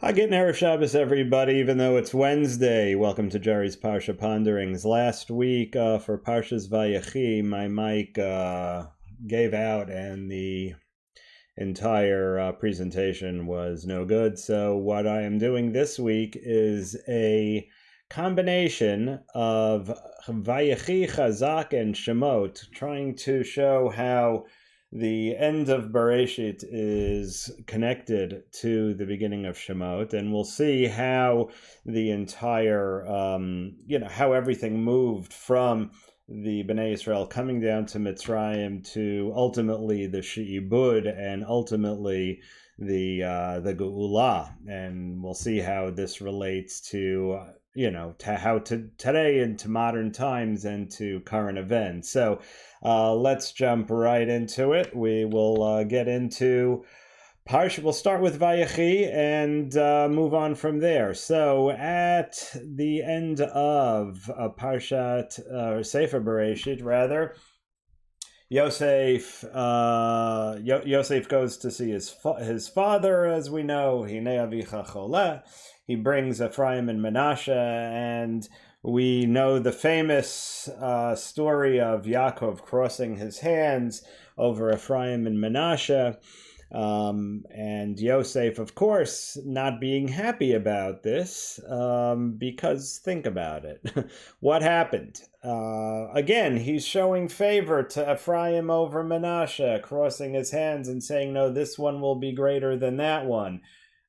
Haggit Erev Shabbos, everybody, even though it's Wednesday. Welcome to Jerry's Parsha Ponderings. Last week, for Parshas Vayechi, my mic gave out and the entire presentation was no good. So what I am doing this week is a combination of Vayechi, Chazak, and Shmot, trying to show how the end of Bereshit is connected to the beginning of Shemot, and we'll see how the entire, how everything moved from the Bnei Israel coming down to Mitzrayim to ultimately the She'ibud and ultimately the Geula, and we'll see how this relates to to how to today and to modern times and to current events. So let's jump right into it. We will get into Parsha. We'll start with Vayechi and move on from there. So at the end of Parshat Sefer Bereshit, rather, Yosef goes to see his father, as we know. Hinei avicha choleh. He brings Ephraim and Manasseh, and we know the famous story of Yaakov crossing his hands over Ephraim and Manasseh. And Yosef, of course, not being happy about this, because think about it. What happened? Again, he's showing favor to Ephraim over Manasseh, crossing his hands and saying, no, this one will be greater than that one.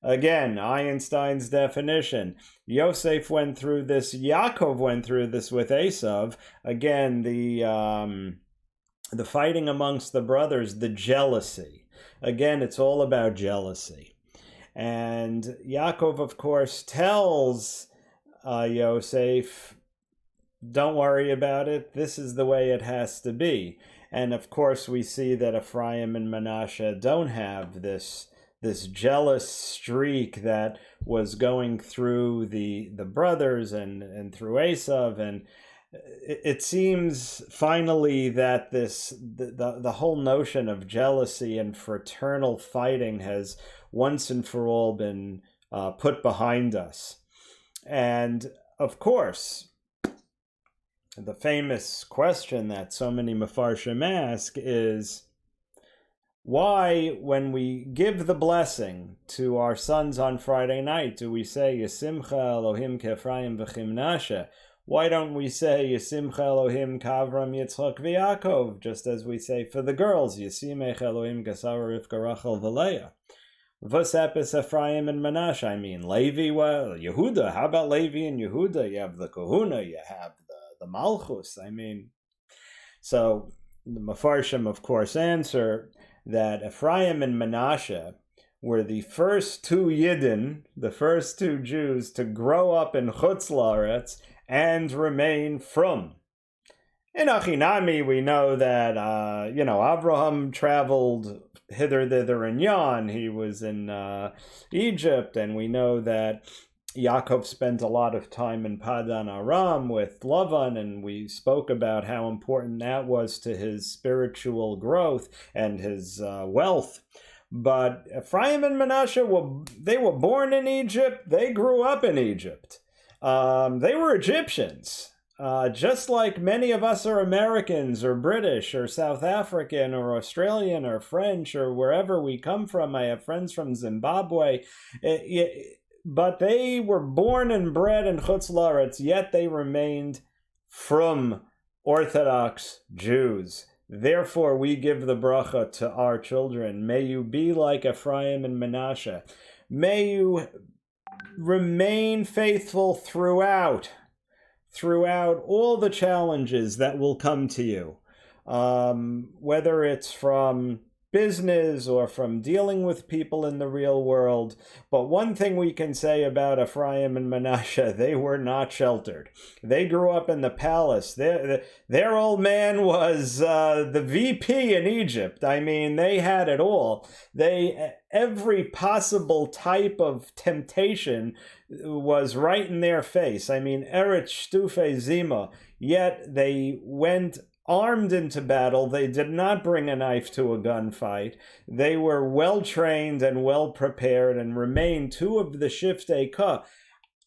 Again, Einstein's definition. Yosef went through this, Yaakov went through this with Esav. Again, the fighting amongst the brothers, the jealousy. Again, it's all about jealousy. And Yaakov, of course, tells Yosef, don't worry about it. This is the way it has to be. And of course, we see that Ephraim and Manasseh don't have this jealous streak that was going through the brothers and through Esav, and it seems finally that the whole notion of jealousy and fraternal fighting has once and for all been put behind us. And of course, the famous question that so many Mefarshim ask is, why, when we give the blessing to our sons on Friday night, do we say Yisimcha Elohim K'Ephraim v'Chimnashe? Why don't we say Yisimcha Elohim K'Avram Yitzchak v'Yakov, just as we say for the girls, Yisimech Elohim K'Sara Rivka Rachel v'Leah? V'Sepis Ephraim and Manasseh. I mean, Levi, well, Yehuda. How about Levi and Yehuda? You have the Kahuna, you have the Malchus. I mean, so the Mefarshim, of course, answer that Ephraim and Manasseh were the first two Yidden, the first two Jews to grow up in Chutz La'aretz and remain from. In Achinami, we know that, Abraham traveled hither, thither, and yon. He was in Egypt, and we know that Yaakov spent a lot of time in Padan Aram with Lavan, and we spoke about how important that was to his spiritual growth and his wealth. But Ephraim and Manasseh, they were born in Egypt. They grew up in Egypt. They were Egyptians, just like many of us are Americans or British or South African or Australian or French or wherever we come from. I have friends from Zimbabwe. But they were born and bred in Chutz La'aretz, yet they remained from Orthodox Jews. Therefore, we give the bracha to our children. May you be like Ephraim and Manasseh. May you remain faithful throughout all the challenges that will come to you, whether it's from business or from dealing with people in the real world. But one thing we can say about Ephraim and Manasseh, they were not sheltered. They grew up in the palace. Their old man was the VP in Egypt. I mean, they had it all. Every possible type of temptation was right in their face. I mean, Eretz Shtufe Zima. Yet they went armed into battle. They did not bring a knife to a gunfight. They were well trained and well prepared and remained two of the Shiftei Ka.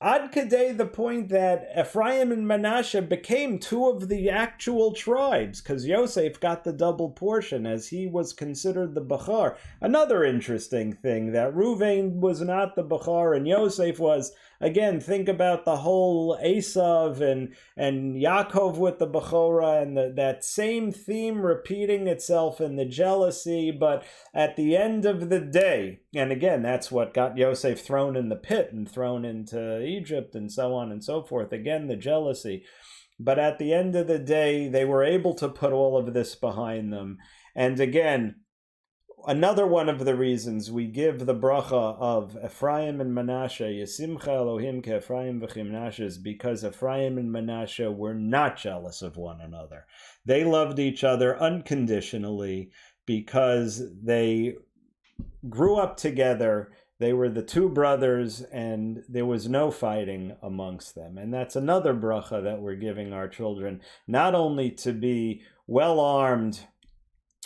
Ad Kadei, the point that Ephraim and Manasseh became two of the actual tribes, because Yosef got the double portion as he was considered the Bachar. Another interesting thing, that Reuven was not the Bachar and Yosef was. Again, think about the whole Esav and Yaakov with the Bechorah, and that same theme repeating itself in the jealousy, but at the end of the day, and again, that's what got Yosef thrown in the pit and thrown into Egypt and so on and so forth. Again, the jealousy. But at the end of the day, they were able to put all of this behind them. And again, another one of the reasons we give the bracha of Ephraim and Manasseh, Yesimcha Elohim ke Ephraim v'chimnash, is because Ephraim and Manasseh were not jealous of one another. They loved each other unconditionally because they grew up together. They were the two brothers, and there was no fighting amongst them. And that's another bracha that we're giving our children, not only to be well armed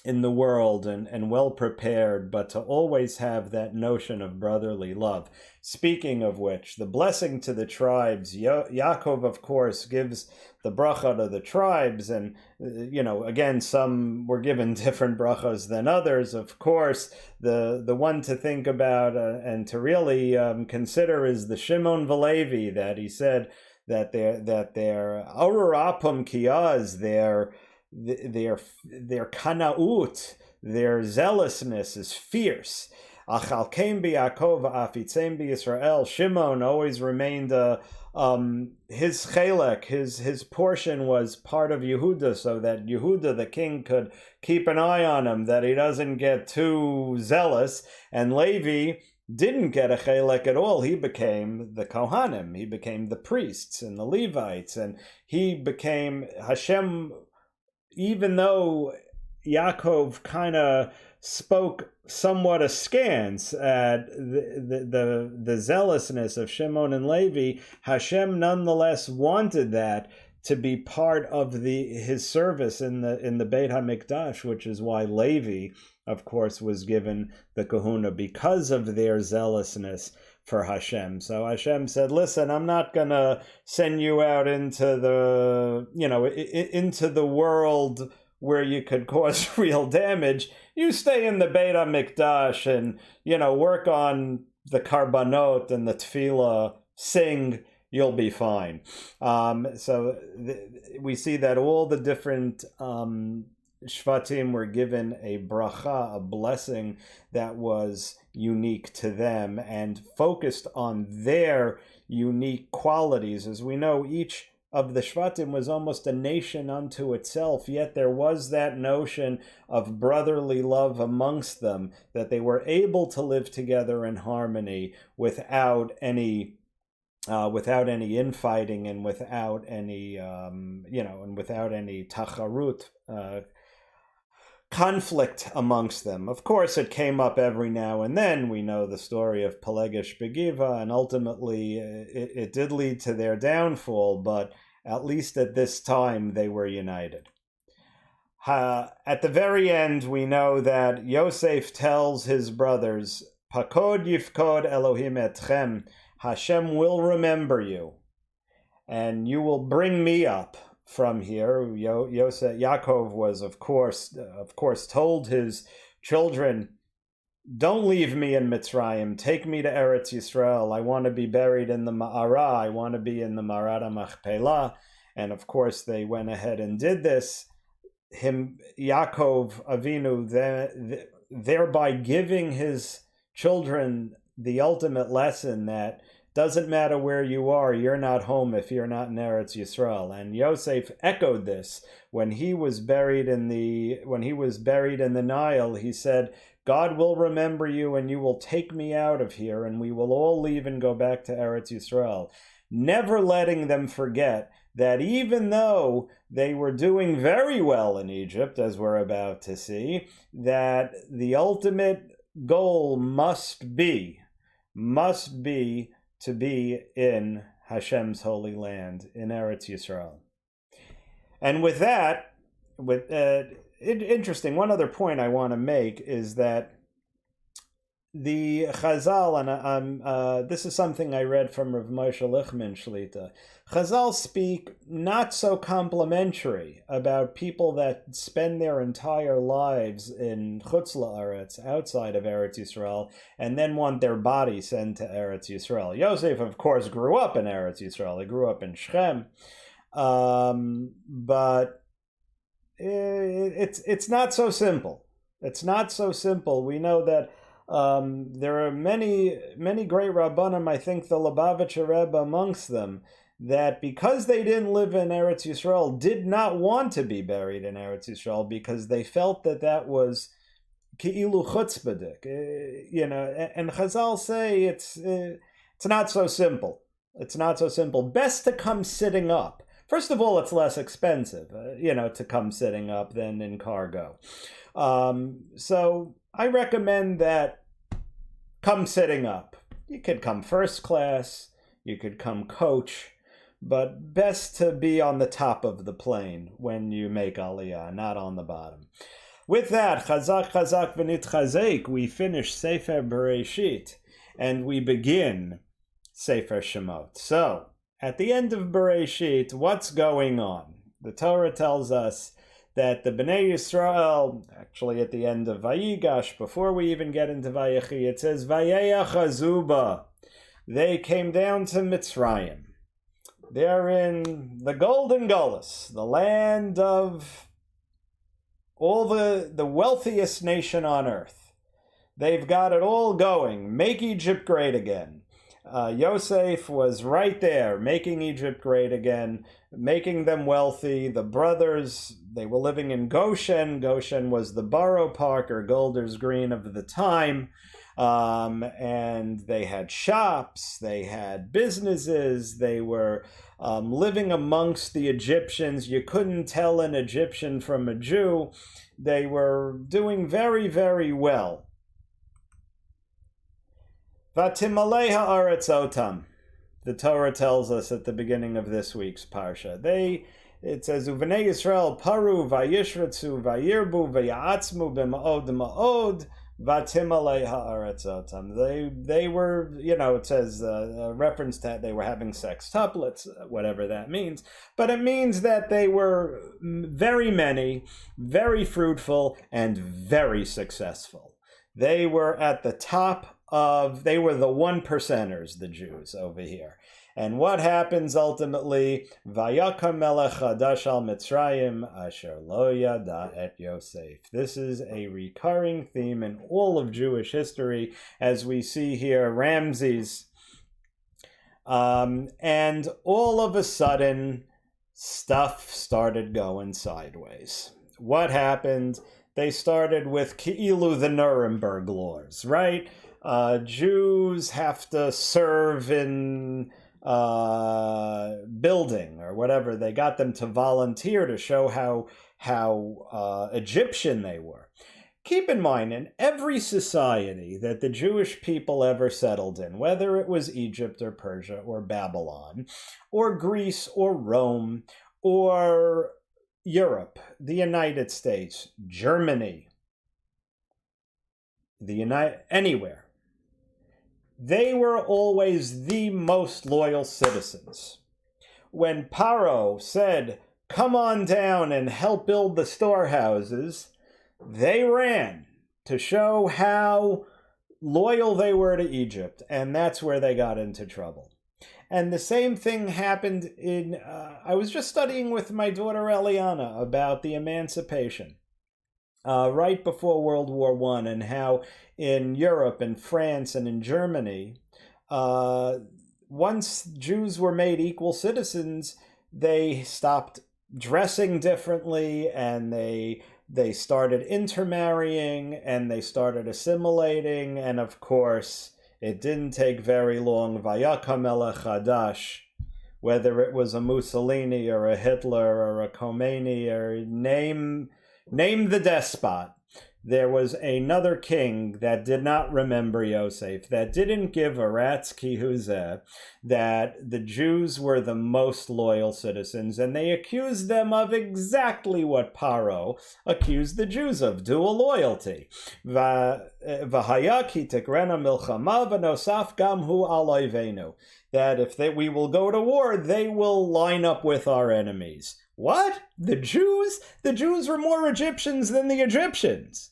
in the world and well prepared, but to always have that notion of brotherly love. Speaking of which, the blessing to the tribes, Yaakov, of course, gives the bracha to the tribes, and again, some were given different brachas than others. Of course, the one to think about and to really consider is the Shimon Valevi, that he said that their arurapum kiyaz, their kanaut, their zealousness is fierce. Achalkem b'Yaakov afitzem b'Yisrael. Shimon always remained his chelek, his portion was part of Yehuda, so that Yehuda, the king, could keep an eye on him, that he doesn't get too zealous. And Levi didn't get a chelek at all. He became the Kohanim, he became the priests and the Levites, and he became Hashem. Even though Yaakov kind of spoke somewhat askance at the zealousness of Shimon and Levi, Hashem nonetheless wanted that to be part of his service in the Beit HaMikdash, which is why Levi, of course, was given the kahuna, because of their zealousness for Hashem. So Hashem said, listen, I'm not going to send you out into the world where you could cause real damage. You stay in the Beit HaMikdash and, work on the karbanot and the tefillah, sing, you'll be fine. We see that all the different Shvatim were given a bracha, a blessing that was unique to them and focused on their unique qualities. As we know, each of the Shvatim was almost a nation unto itself, yet there was that notion of brotherly love amongst them, that they were able to live together in harmony without any infighting and without any tacharut, conflict amongst them. Of course, it came up every now and then. We know the story of Pelegish Begiva, and ultimately it did lead to their downfall, but at least at this time they were united. At the very end, we know that Yosef tells his brothers, Pakod yifkod Elohim etchem, Hashem will remember you, and you will bring me up from here. Yaakov was, of course, told his children, don't leave me in Mitzrayim. Take me to Eretz Yisrael. I want to be buried in the Ma'ara. I want to be in the Ma'arat HaMachpelah. And of course, they went ahead and did this. Yaakov Avinu, thereby giving his children the ultimate lesson that doesn't matter where you are, you're not home if you're not in Eretz Yisrael. And Yosef echoed this when he was buried in the Nile. He said, God will remember you, and you will take me out of here, and we will all leave and go back to Eretz Yisrael. Never letting them forget that even though they were doing very well in Egypt, as we're about to see, that the ultimate goal must be to be in Hashem's holy land, in Eretz Yisrael. And with that, interesting. One other point I want to make is that the Chazal, and this is something I read from Rav Moshe Lichman Shlita. Chazal speak not so complimentary about people that spend their entire lives in Chutz La'aretz, outside of Eretz Yisrael, and then want their body sent to Eretz Yisrael. Yosef, of course, grew up in Eretz Yisrael. He grew up in Shechem, but it's not so simple. It's not so simple. We know that there are many great Rabbanim, I think the Lubavitcher Rebbe amongst them, that because they didn't live in Eretz Yisrael, did not want to be buried in Eretz Yisrael because they felt that was ki'ilu chutzpahdik, and Chazal say it's not so simple. It's not so simple. Best to come sitting up. First of all, it's less expensive, to come sitting up than in cargo. So I recommend that come sitting up. You could come first class, you could come coach, but best to be on the top of the plane when you make Aliyah, not on the bottom. With that, Chazak, Chazak, v'nit Chazek, we finish Sefer Bereshit, and we begin Sefer Shemot. So, at the end of Bereshit, what's going on? The Torah tells us that the Bnei Yisrael, actually at the end of Vayigash, before we even get into Vayechi, it says, Vayeach Azuba. They came down to Mitzrayim. They're in the Golden Gullus, the land of all the wealthiest nation on earth. They've got it all going. Make Egypt great again. Yosef was right there, making Egypt great again, making them wealthy. The brothers, they were living in Goshen. Goshen was the borough park or Golders Green of the time. And they had shops, they had businesses, they were living amongst the Egyptians. You couldn't tell an Egyptian from a Jew. They were doing very, very well. Vatimalei ha'aretz otam. The Torah tells us at the beginning of this week's parsha. It says, Uvenei Yisrael paru vayishratzu vayirbu vayatzmu b'ma'od ma'od vatimalei ha'aretz otam. They were, it says a reference to that they were having sextuplets, whatever that means. But it means that they were very many, very fruitful, and very successful. They were at the top they were the 1%ers, the Jews over here. And what happens ultimately? Vayakam melech chadash al Mitzrayim asher lo yada et Yosef. This is a recurring theme in all of Jewish history, as we see here, Ramses. And all of a sudden, stuff started going sideways. What happened? They started with Ki'ilu, the Nuremberg laws, right? Jews have to serve in building or whatever. They got them to volunteer to show how Egyptian they were. Keep in mind, in every society that the Jewish people ever settled in, whether it was Egypt or Persia or Babylon or Greece or Rome or Europe, the United States, Germany, anywhere, they were always the most loyal citizens. When Paro said, come on down and help build the storehouses, they ran to show how loyal they were to Egypt, and that's where they got into trouble. And the same thing happened I was just studying with my daughter Eliana about the emancipation. Right before World War I, and how in Europe and France and in Germany, once Jews were made equal citizens, they stopped dressing differently, and they started intermarrying, and they started assimilating, and of course, it didn't take very long. Vayakam melech chadash, whether it was a Mussolini or a Hitler or a Khomeini or name the despot, there was another king that did not remember Yosef, that didn't give a rat's kihuzeh, that the Jews were the most loyal citizens, and they accused them of exactly what Paro accused the Jews of, dual loyalty. Vayechi tikrena milchama v'nosaf gam hu al oivenu. That if we will go to war, they will line up with our enemies. What? The Jews? The Jews were more Egyptians than the Egyptians.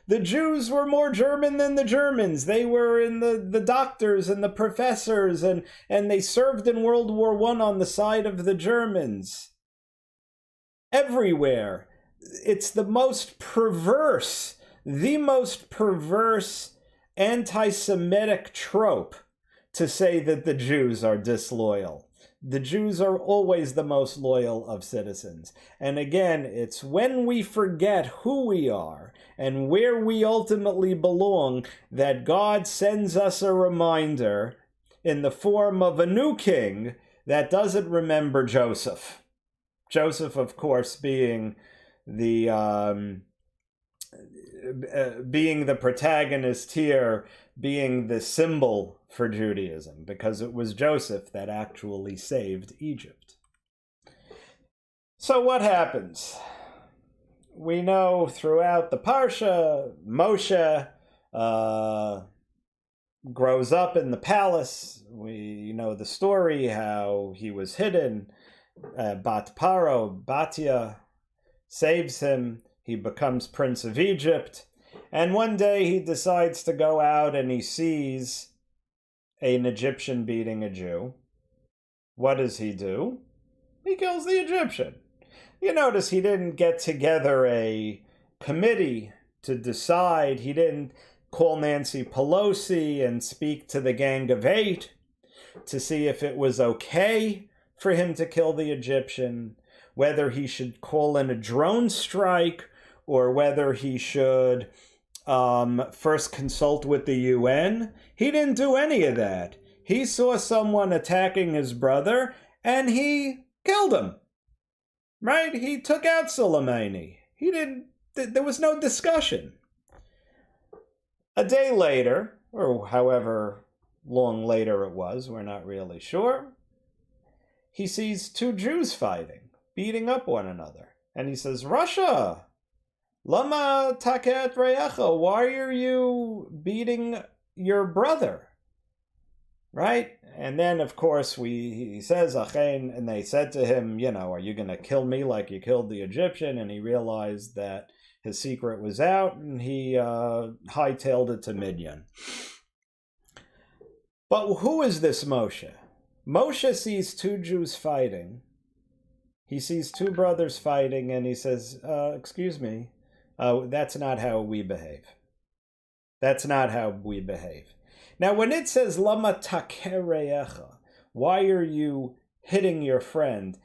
The Jews were more German than the Germans. They were in the doctors and the professors, and they served in World War I on the side of the Germans. Everywhere. It's the most perverse anti-Semitic trope to say that the Jews are disloyal. The Jews are always the most loyal of citizens. And again, it's when we forget who we are and where we ultimately belong that God sends us a reminder in the form of a new king that doesn't remember Joseph. Joseph, of course, being the protagonist here, being the symbol for Judaism, because it was Joseph that actually saved Egypt. So what happens? We know throughout the Parsha, Moshe grows up in the palace. We know the story, how he was hidden. Bat Paro, Batia, saves him. He becomes Prince of Egypt. And one day he decides to go out and he sees an Egyptian beating a Jew. What does he do? He kills the Egyptian. You notice he didn't get together a committee to decide. He didn't call Nancy Pelosi and speak to the Gang of Eight to see if it was okay for him to kill the Egyptian, whether he should call in a drone strike or whether he should first consult with the UN. He didn't do any of that. He saw someone attacking his brother and he killed him. Right? He took out Soleimani. There was no discussion. A day later, or however long later it was, we're not really sure, he sees two Jews fighting, beating up one another. And he says, Russia! Lama taket reyecha, why are you beating your brother? Right? And then, of course, he says, Achen, and they said to him, are you going to kill me like you killed the Egyptian? And he realized that his secret was out, and he hightailed it to Midian. But who is this Moshe? Moshe sees two Jews fighting. He sees two brothers fighting, and he says, excuse me, that's not how we behave. That's not how we behave. Now, when it says, Lama takereyecha, why are you hitting your friend?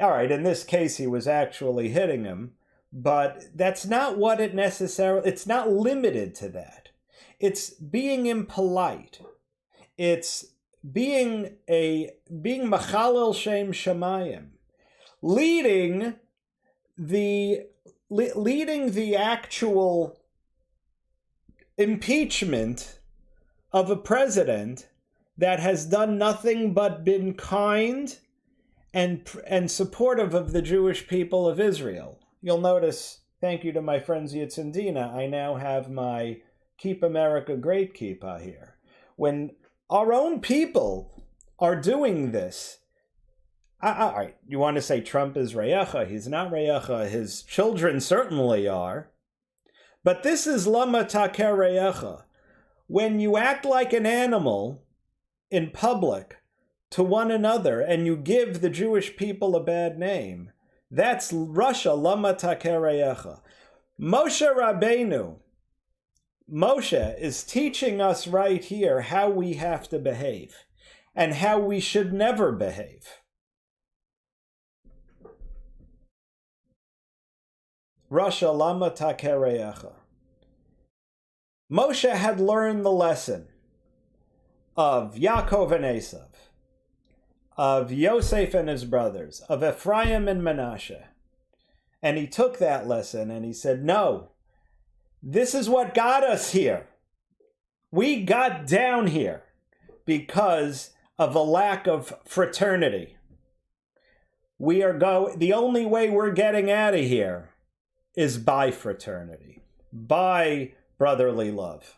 All right, in this case, he was actually hitting him, but that's not what it necessarily, it's not limited to that. It's being impolite. It's being machalel shem shamayim, leading the actual impeachment of a president that has done nothing but been kind and supportive of the Jewish people of Israel. You'll notice, thank you to my friends Yitzendina, I now have my Keep America Great kippah here. When our own people are doing this, all right, you want to say Trump is Reyecha? He's not Reyecha. His children certainly are. But this is Lama Taker Reyecha. When you act like an animal in public to one another and you give the Jewish people a bad name, that's Russia, Lama Taker Reyecha. Moshe Rabbeinu, Moshe is teaching us right here how we have to behave and how we should never behave. Russia, Lama Taker Reyecha. Moshe had learned the lesson of Yaakov and Esav, of Yosef and his brothers, of Ephraim and Manasseh. And he took that lesson and he said, no, This is what got us here. We got down here because of a lack of fraternity. The only way we're getting out of here is by fraternity, by brotherly love.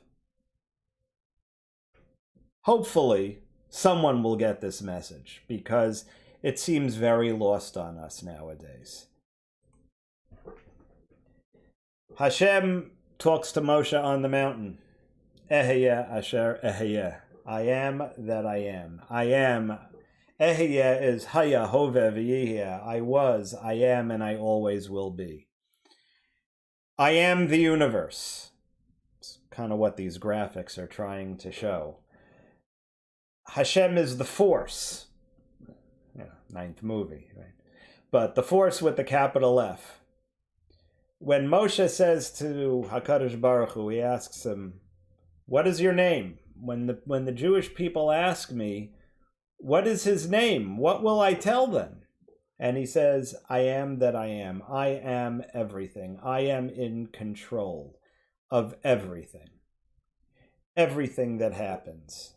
Hopefully, someone will get this message, because it seems very lost on us nowadays. Hashem talks to Moshe on the mountain. Eheyeh asher eheyeh. I am that I am. I am. Eheyeh is haya hove v'yiheh. I was, I am, and I always will be. I am the universe. It's kind of what these graphics are trying to show. Hashem is the force. Yeah, ninth movie, right? But the force with the capital F. When Moshe says to HaKadosh Baruch Hu, he asks him, what is your name? When the Jewish people ask me, what is his name? What will I tell them? And he says, I am that I am. I am everything. I am in control of everything. Everything that happens.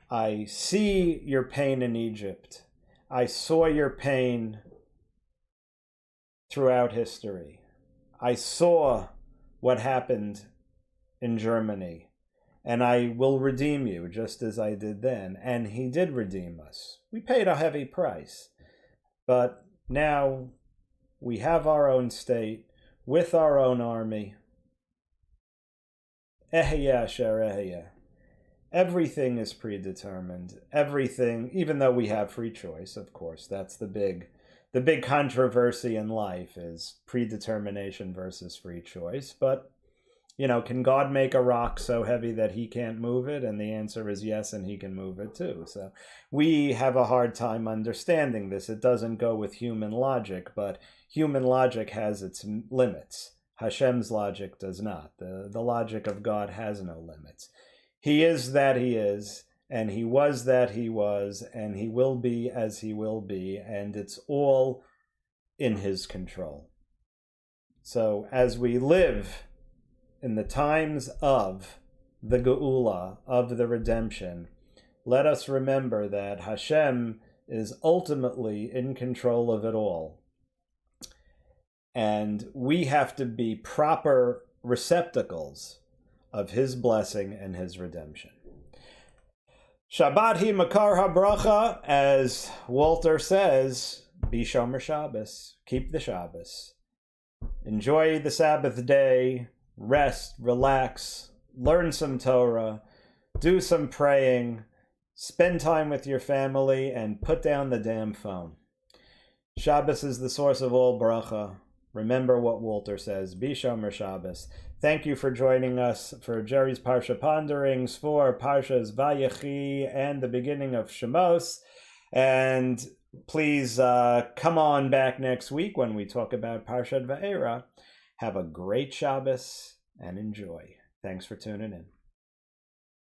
I see your pain in Egypt. I saw your pain throughout history. I saw what happened in Germany, and I will redeem you just as I did then. And he did redeem us. We paid a heavy price, but now we have our own state with our own army. Eheyeh asher eheyeh. Everything is predetermined. Everything, even though we have free choice, of course, that's the big controversy in life, is predetermination versus free choice. But, can God make a rock so heavy that he can't move it? And the answer is yes, and he can move it too. So we have a hard time understanding this. It doesn't go with human logic, but human logic has its limits. Hashem's logic does not. The logic of God has no limits. He is that he is, and he was that he was, and he will be as he will be, and it's all in his control. So as we live in the times of the Geula, of the redemption, let us remember that Hashem is ultimately in control of it all. And we have to be proper receptacles of his blessing and his redemption. Shabbat hi makar habracha, as Walter says, be shomer Shabbos, keep the Shabbos. Enjoy the Sabbath day, rest, relax, learn some Torah, do some praying, spend time with your family, and put down the damn phone. Shabbos is the source of all bracha. Remember what Walter says, be shomer Shabbos. Thank you for joining us for Jerry's Parsha Ponderings for Parshas Vayechi and the beginning of Shmot. And please come on back next week when we talk about Parshat Va'era. Have a great Shabbos and enjoy. Thanks for tuning in.